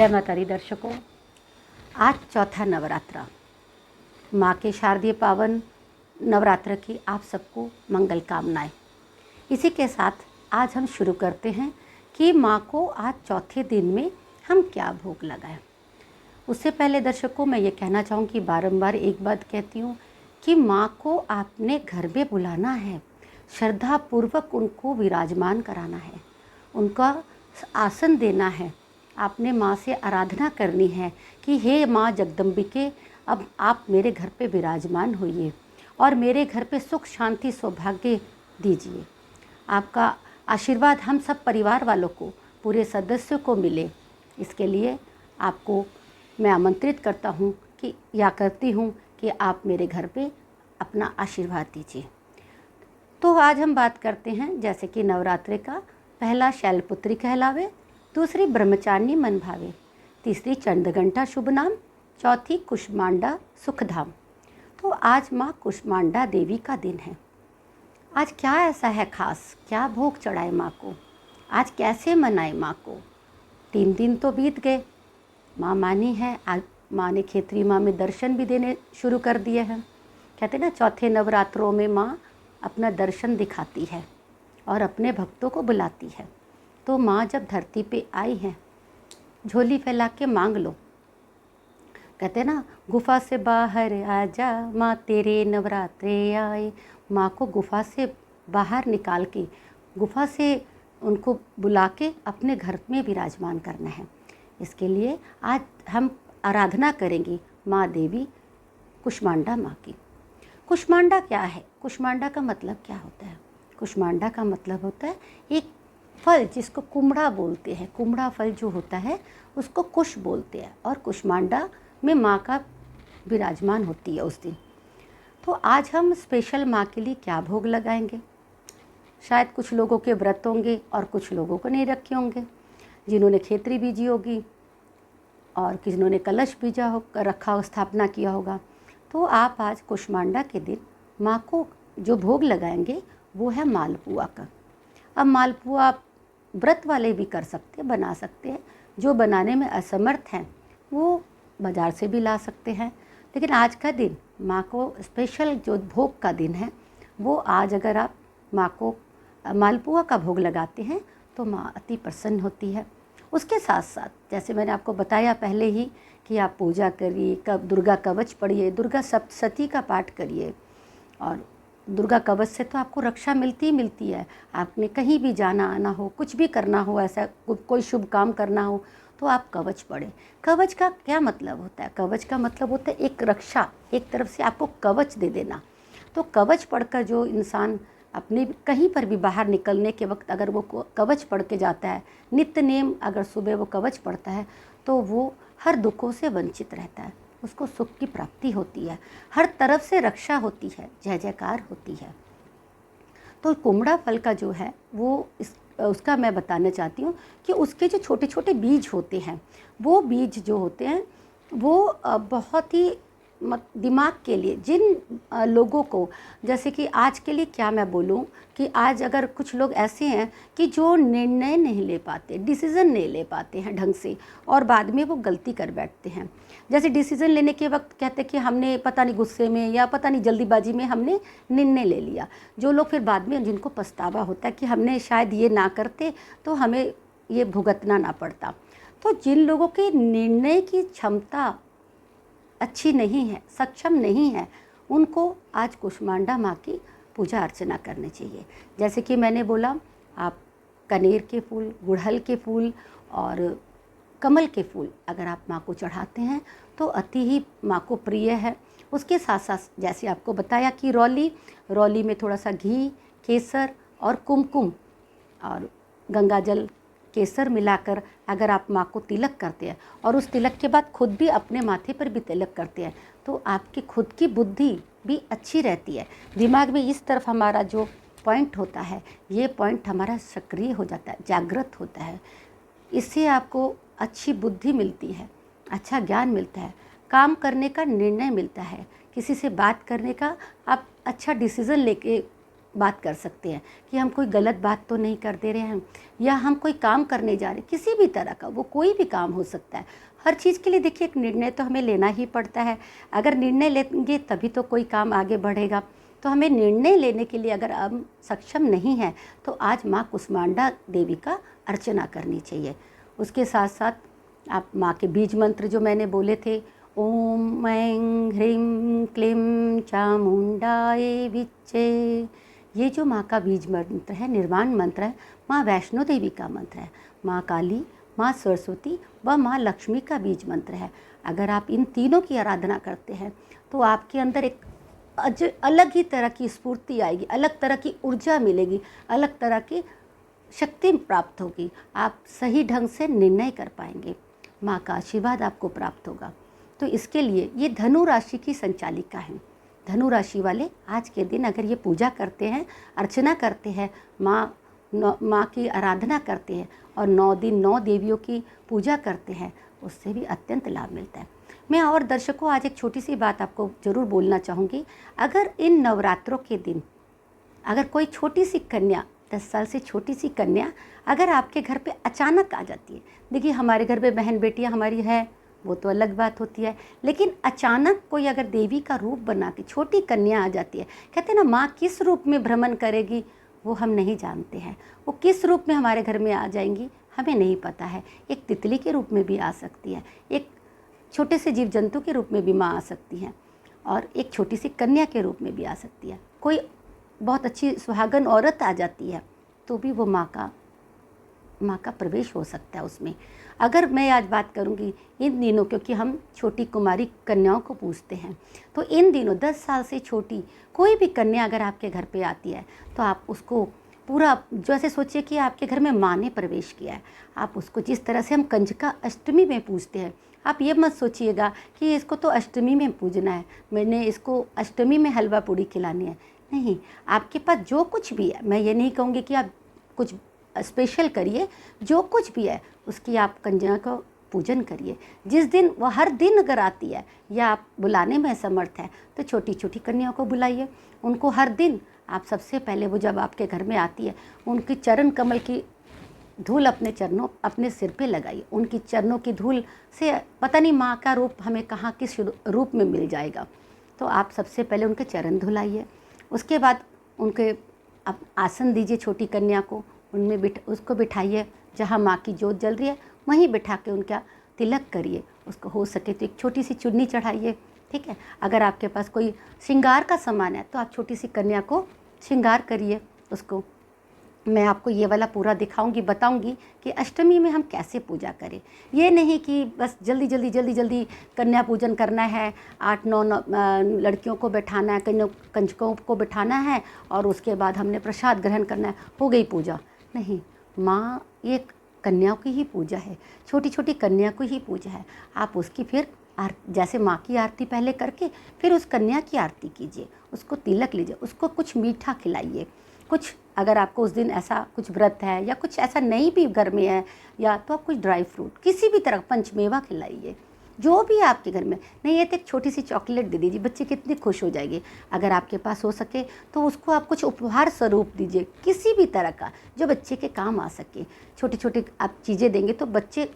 जय माता दी दर्शकों, आज चौथा नवरात्रा। माँ के शारदीय पावन नवरात्र की आप सबको मंगल कामनाएं। इसी के साथ आज हम शुरू करते हैं कि माँ को आज चौथे दिन में हम क्या भोग लगाएं। उससे पहले दर्शकों मैं ये कहना चाहूँगी, बारंबार एक बात कहती हूँ कि माँ को आपने घर में बुलाना है, श्रद्धापूर्वक उनको विराजमान कराना है, उनका आसन देना है। आपने माँ से आराधना करनी है कि हे माँ जगदम्बिके, अब आप मेरे घर पे विराजमान होइए और मेरे घर पे सुख शांति सौभाग्य दीजिए। आपका आशीर्वाद हम सब परिवार वालों को, पूरे सदस्यों को मिले, इसके लिए आपको मैं आमंत्रित करता हूँ कि करती हूँ कि आप मेरे घर पे अपना आशीर्वाद दीजिए। तो आज हम बात करते हैं जैसे कि नवरात्रि का पहला शैलपुत्री कहलावे, दूसरी ब्रह्मचारिणी मन भावे, तीसरी चंद्रघंटा शुभ नाम, चौथी कुष्मांडा सुखधाम। तो आज माँ कुष्मांडा देवी का दिन है। आज क्या ऐसा है खास, क्या भोग चढ़ाए माँ को, आज कैसे मनाए माँ को। 3 दिन तो बीत गए, माँ मानी है। आज माँ ने खेतरी माँ में दर्शन भी देने शुरू कर दिए हैं। कहते ना, चौथे नवरात्रों में माँ अपना दर्शन दिखाती है और अपने भक्तों को बुलाती है। तो माँ जब धरती पे आई है, झोली फैला के मांग लो। कहते ना, गुफा से बाहर आजा माँ तेरे नवरात्रे आए। माँ को गुफा से बाहर निकाल के, गुफा से उनको बुला के अपने घर में विराजमान करना है। इसके लिए आज हम आराधना करेंगे माँ देवी कुष्मांडा माँ की। कुष्मांडा क्या है? कुष्मांडा का मतलब क्या होता है? कुष्मांडा का मतलब होता है एक फल जिसको कुमड़ा बोलते हैं। कुमड़ा फल जो होता है उसको कुश बोलते हैं और कुष्मांडा में माँ का विराजमान होती है उस दिन। तो आज हम स्पेशल माँ के लिए क्या भोग लगाएंगे। शायद कुछ लोगों के व्रत होंगे और कुछ लोगों को नहीं रखे होंगे, जिन्होंने खेतरी बीजी होगी और किन्होंने कलश बीजा हो रखा हो, स्थापना किया होगा। तो आप आज कुष्मांडा के दिन माँ को जो भोग लगाएंगे वो है मालपुआ का। अब मालपुआ व्रत वाले भी कर सकते हैं, बना सकते हैं। जो बनाने में असमर्थ हैं वो बाज़ार से भी ला सकते हैं। लेकिन आज का दिन माँ को स्पेशल जो भोग का दिन है, वो आज अगर आप माँ को मालपुआ का भोग लगाते हैं तो माँ अति प्रसन्न होती है। उसके साथ साथ जैसे मैंने आपको बताया पहले ही कि आप पूजा करिए, दुर्गा कवच पढ़िए, दुर्गा सप्तशती का पाठ करिए। और दुर्गा कवच से तो आपको रक्षा मिलती ही मिलती है। आपने कहीं भी जाना आना हो, कुछ भी करना हो, ऐसा कोई शुभ काम करना हो तो आप कवच पढ़ें। कवच का क्या मतलब होता है? कवच का मतलब होता है एक रक्षा, एक तरफ से आपको कवच दे देना। तो कवच पढ़कर जो इंसान अपने कहीं पर भी बाहर निकलने के वक्त अगर वो कवच पढ़ के जाता है, नित्य नेम अगर सुबह वो कवच पढ़ता है तो वो हर दुखों से वंचित रहता है, उसको सुख की प्राप्ति होती है, हर तरफ से रक्षा होती है, जय जयकार होती है। तो कुमड़ा फल का जो है वो उसका मैं बताना चाहती हूँ कि उसके जो छोटे छोटे बीज होते हैं, वो बीज जो होते हैं वो बहुत ही दिमाग के लिए, जिन लोगों को, जैसे कि आज के लिए क्या मैं बोलूं कि आज अगर कुछ लोग ऐसे हैं कि जो निर्णय नहीं ले पाते, डिसीज़न नहीं ले पाते हैं ढंग से और बाद में वो गलती कर बैठते हैं। जैसे डिसीज़न लेने के वक्त कहते कि हमने पता नहीं गुस्से में या पता नहीं जल्दीबाजी में हमने निर्णय ले लिया। जो लोग फिर बाद में जिनको पछतावा होता है कि हमने शायद ये ना करते तो हमें ये भुगतना ना पड़ता। तो जिन लोगों की निर्णय की क्षमता अच्छी नहीं है, सक्षम नहीं है, उनको आज कुष्मांडा माँ की पूजा अर्चना करनी चाहिए। जैसे कि मैंने बोला, आप कनेर के फूल, गुड़हल के फूल और कमल के फूल अगर आप माँ को चढ़ाते हैं तो अति ही माँ को प्रिय है। उसके साथ साथ जैसे आपको बताया कि रौली में थोड़ा सा घी, केसर और कुमकुम और गंगाजल केसर मिलाकर अगर आप माँ को तिलक करते हैं और उस तिलक के बाद खुद भी अपने माथे पर भी तिलक करते हैं तो आपकी खुद की बुद्धि भी अच्छी रहती है। दिमाग में इस तरफ हमारा जो पॉइंट होता है, ये पॉइंट हमारा सक्रिय हो जाता है, जागृत होता है। इससे आपको अच्छी बुद्धि मिलती है, अच्छा ज्ञान मिलता है, काम करने का निर्णय मिलता है, किसी से बात करने का आप अच्छा डिसीज़न लेके बात कर सकते हैं कि हम कोई गलत बात तो नहीं कर दे रहे हैं, या हम कोई काम करने जा रहे हैं, किसी भी तरह का, वो कोई भी काम हो सकता है। हर चीज़ के लिए देखिए एक निर्णय तो हमें लेना ही पड़ता है। अगर निर्णय लेंगे तभी तो कोई काम आगे बढ़ेगा। तो हमें निर्णय लेने के लिए अगर हम सक्षम नहीं हैं तो आज माँ कुष्मांडा देवी का अर्चना करनी चाहिए। उसके साथ साथ आप माँ के बीज मंत्र जो मैंने बोले थे, ओम ऐं ह्रीं क्लीं चामुंडाए विच्चे, ये जो माँ का बीज मंत्र है, निर्वाण मंत्र है, माँ वैष्णो देवी का मंत्र है, माँ काली, माँ सरस्वती व माँ लक्ष्मी का बीज मंत्र है। अगर आप इन तीनों की आराधना करते हैं तो आपके अंदर एक अलग ही तरह की स्फूर्ति आएगी, अलग तरह की ऊर्जा मिलेगी, अलग तरह की शक्ति प्राप्त होगी। आप सही ढंग से निर्णय कर पाएंगे, माँ का आशीर्वाद आपको प्राप्त होगा। तो इसके लिए ये धनु राशि की संचालिका है। धनु राशि वाले आज के दिन अगर ये पूजा करते हैं, अर्चना करते हैं, माँ की आराधना करते हैं और 9 दिन 9 देवियों की पूजा करते हैं, उससे भी अत्यंत लाभ मिलता है। मैं और दर्शकों आज एक छोटी सी बात आपको ज़रूर बोलना चाहूँगी। अगर इन नवरात्रों के दिन अगर कोई छोटी सी कन्या, 10 साल से छोटी सी कन्या अगर आपके घर पे अचानक आ जाती है, देखिए हमारे घर पे बहन बेटियाँ हमारी है वो तो अलग बात होती है, लेकिन अचानक कोई अगर देवी का रूप बना के छोटी कन्या आ जाती है, कहते हैं ना माँ किस रूप में भ्रमण करेगी वो हम नहीं जानते हैं, वो किस रूप में हमारे घर में आ जाएंगी हमें नहीं पता है। एक तितली के रूप में भी आ सकती है, एक छोटे से जीव जंतु के रूप में भी माँ आ सकती है, और एक छोटी सी कन्या के रूप में भी आ सकती है। कोई बहुत अच्छी सुहागन औरत आ जाती है तो भी वो माँ का प्रवेश हो सकता है उसमें। अगर मैं आज बात करूँगी इन दिनों, क्योंकि हम छोटी कुमारी कन्याओं को पूजते हैं, तो इन दिनों 10 साल से छोटी कोई भी कन्या अगर आपके घर पे आती है तो आप उसको पूरा जैसे सोचिए कि आपके घर में माँ ने प्रवेश किया है, आप उसको जिस तरह से हम कंजका अष्टमी में पूजते हैं, आप ये मत सोचिएगा कि इसको तो अष्टमी में पूजना है, मैंने इसको अष्टमी में हलवा पूड़ी खिलानी है। नहीं, आपके पास जो कुछ भी है, मैं ये नहीं कहूँगी कि आप कुछ स्पेशल करिए, जो कुछ भी है उसकी आप कंजका को पूजन करिए। जिस दिन वो हर दिन अगर आती है या आप बुलाने में समर्थ है तो छोटी छोटी कन्याओं को बुलाइए, उनको हर दिन आप सबसे पहले वो जब आपके घर में आती है उनकी चरण कमल की धूल अपने सिर पे लगाइए। उनकी चरणों की धूल से पता नहीं माँ का रूप हमें कहाँ किस रूप में मिल जाएगा। तो आप सबसे पहले उनके चरण धुलाइए, उसके बाद उनके आप आसन दीजिए छोटी कन्या को, उनमें उसको बिठाइए, जहाँ माँ की जोत जल रही है वहीं बिठा के उनका तिलक करिए। उसको हो सके तो एक छोटी सी चुन्नी चढ़ाइए, ठीक है। अगर आपके पास कोई श्रृंगार का सामान है तो आप छोटी सी कन्या को श्रृंगार करिए उसको। मैं आपको ये वाला पूरा दिखाऊंगी, बताऊंगी कि अष्टमी में हम कैसे पूजा करें। ये नहीं कि बस जल्दी कन्या पूजन करना है, 8-9 लड़कियों को बैठाना है, कंजकों को बैठाना है और उसके बाद हमने प्रसाद ग्रहण करना है, हो गई पूजा। नहीं, माँ एक कन्या की ही पूजा है, छोटी छोटी कन्या को ही पूजा है। आप उसकी फिर जैसे माँ की आरती पहले करके फिर उस कन्या की आरती कीजिए, उसको तिलक लीजिए, उसको कुछ मीठा खिलाइए। कुछ अगर आपको उस दिन ऐसा कुछ व्रत है या कुछ ऐसा नहीं भी घर में है, या तो आप कुछ ड्राई फ्रूट किसी भी तरह पंचमेवा खिलाइए, जो भी आपके घर में नहीं है तो एक छोटी सी चॉकलेट दे दीजिए, बच्चे कितनी खुश हो जाएगी। अगर आपके पास हो सके तो उसको आप कुछ उपहार स्वरूप दीजिए, किसी भी तरह का जो बच्चे के काम आ सके। छोटी छोटी आप चीज़ें देंगे तो बच्चे,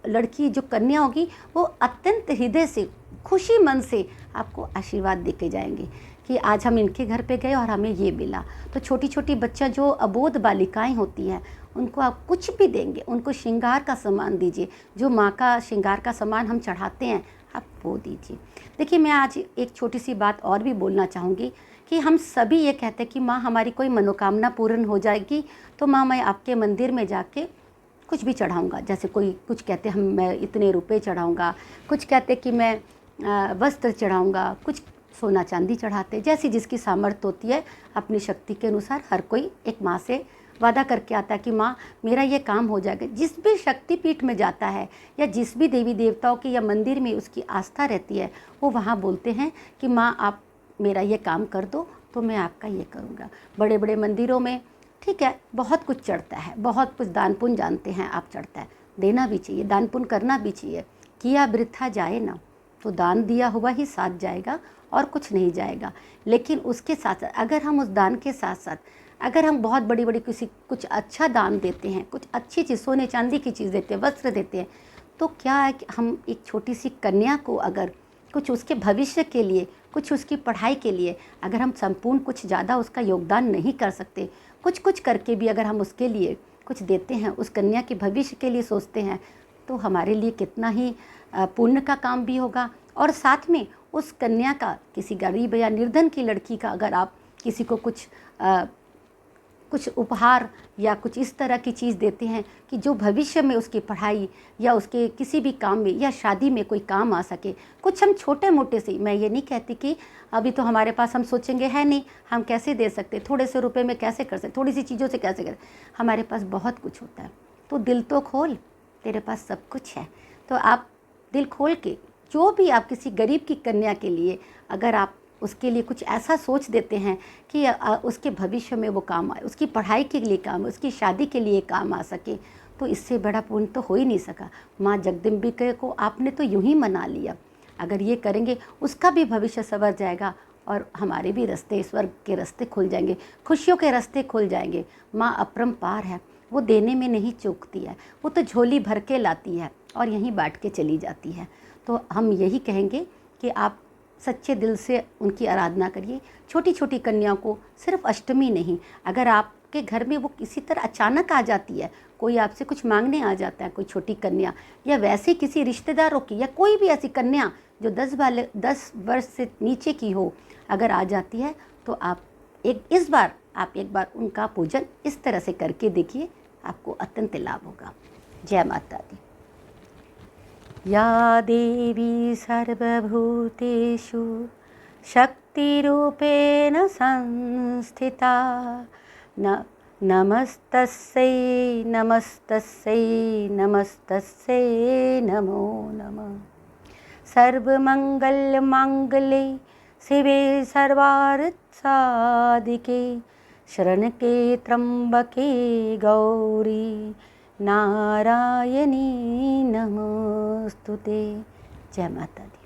लड़की जो कन्या होगी वो अत्यंत हृदय से खुशी मन से आपको आशीर्वाद दे के जाएंगे कि आज हम इनके घर पे गए और हमें ये मिला। तो छोटी छोटी बच्चा जो अबोध बालिकाएं होती हैं उनको आप कुछ भी देंगे, उनको श्रृंगार का सामान दीजिए, जो माँ का श्रृंगार का सामान हम चढ़ाते हैं आप वो दीजिए। देखिए, मैं आज एक छोटी सी बात और भी बोलना चाहूँगी कि हम सभी ये कहते हैं कि माँ हमारी कोई मनोकामना पूर्ण हो जाएगी तो माँ मैं आपके मंदिर में जाके कुछ भी चढ़ाऊँगा। जैसे कोई कुछ कहते हम मैं इतने रुपए चढ़ाऊँगा, कुछ कहते कि मैं वस्त्र चढ़ाऊँगा, कुछ सोना चांदी चढ़ाते, जैसी जिसकी सामर्थ्य होती है अपनी शक्ति के अनुसार हर कोई एक माँ से वादा करके आता है कि माँ मेरा ये काम हो जाएगा। जिस भी शक्तिपीठ में जाता है या जिस भी देवी देवताओं की या मंदिर में उसकी आस्था रहती है वो वहाँ बोलते हैं कि माँ आप मेरा ये काम कर दो तो मैं आपका ये करूँगा। बड़े बड़े मंदिरों में ठीक है बहुत कुछ चढ़ता है, बहुत कुछ दान पुण्य जानते हैं आप चढ़ता है, देना भी चाहिए, दान पुण्य करना भी चाहिए। किया वृथा जाए ना, तो दान दिया हुआ ही साथ जाएगा और कुछ नहीं जाएगा। लेकिन उसके साथ साथ अगर हम उस दान के साथ साथ अगर हम बहुत बड़ी बड़ी कुछ अच्छा दान देते हैं, कुछ अच्छी चीज़, सोने चांदी की चीज़ देते हैं, वस्त्र देते हैं, तो क्या है कि हम एक छोटी सी कन्या को अगर कुछ उसके भविष्य के लिए, कुछ उसकी पढ़ाई के लिए अगर हम संपूर्ण कुछ ज़्यादा उसका योगदान नहीं कर सकते, कुछ कुछ करके भी अगर हम उसके लिए कुछ देते हैं, उस कन्या के भविष्य के लिए सोचते हैं, तो हमारे लिए कितना ही पुण्य का काम भी होगा। और साथ में उस कन्या का, किसी गरीब या निर्धन की लड़की का अगर आप किसी को कुछ उपहार या कुछ इस तरह की चीज़ देते हैं कि जो भविष्य में उसकी पढ़ाई या उसके किसी भी काम में या शादी में कोई काम आ सके, कुछ हम छोटे मोटे से, मैं ये नहीं कहती कि अभी तो हमारे पास हम सोचेंगे है नहीं, हम कैसे दे सकते, थोड़े से रुपए में कैसे कर सकते, थोड़ी सी चीज़ों से कैसे कर, हमारे पास बहुत कुछ होता है। तो दिल तो खोल, तेरे पास सब कुछ है। तो आप दिल खोल के जो भी आप किसी गरीब की कन्या के लिए अगर आप उसके लिए कुछ ऐसा सोच देते हैं कि उसके भविष्य में वो काम आए, उसकी पढ़ाई के लिए काम, उसकी शादी के लिए काम आ सके, तो इससे बड़ा पुण्य तो हो ही नहीं सका। माँ जगदम्बिका को आपने तो यूं ही मना लिया। अगर ये करेंगे उसका भी भविष्य संवर जाएगा और हमारे भी रास्ते, स्वर्ग के रास्ते खुल जाएंगे, खुशियों के रास्ते खुल जाएंगे। माँ अपरंपार है, वो देने में नहीं चूकती है, वो तो झोली भर के लाती है और यहीं बांट के चली जाती है। तो हम यही कहेंगे कि आप सच्चे दिल से उनकी आराधना करिए। छोटी छोटी कन्याओं को सिर्फ अष्टमी नहीं, अगर आपके घर में वो किसी तरह अचानक आ जाती है, कोई आपसे कुछ मांगने आ जाता है, कोई छोटी कन्या या वैसे किसी रिश्तेदारों की या कोई भी ऐसी कन्या जो 10 वर्ष से नीचे की हो, अगर आ जाती है, तो आप एक बार उनका पूजन इस तरह से करके देखिए, आपको अत्यंत लाभ होगा। जय माता दी। या देवी सर्वभूतेषु शक्तिरूपेण संस्थिता नमस्तस्यै नमस्तस्यै नमस्तस्यै नमो नमः। सर्वमंगलमांगल्ये शिवे सर्वार्थसाधिके शरणके त्र्यंबके गौरी नारायणी नमोस्तुते। जय माता दी।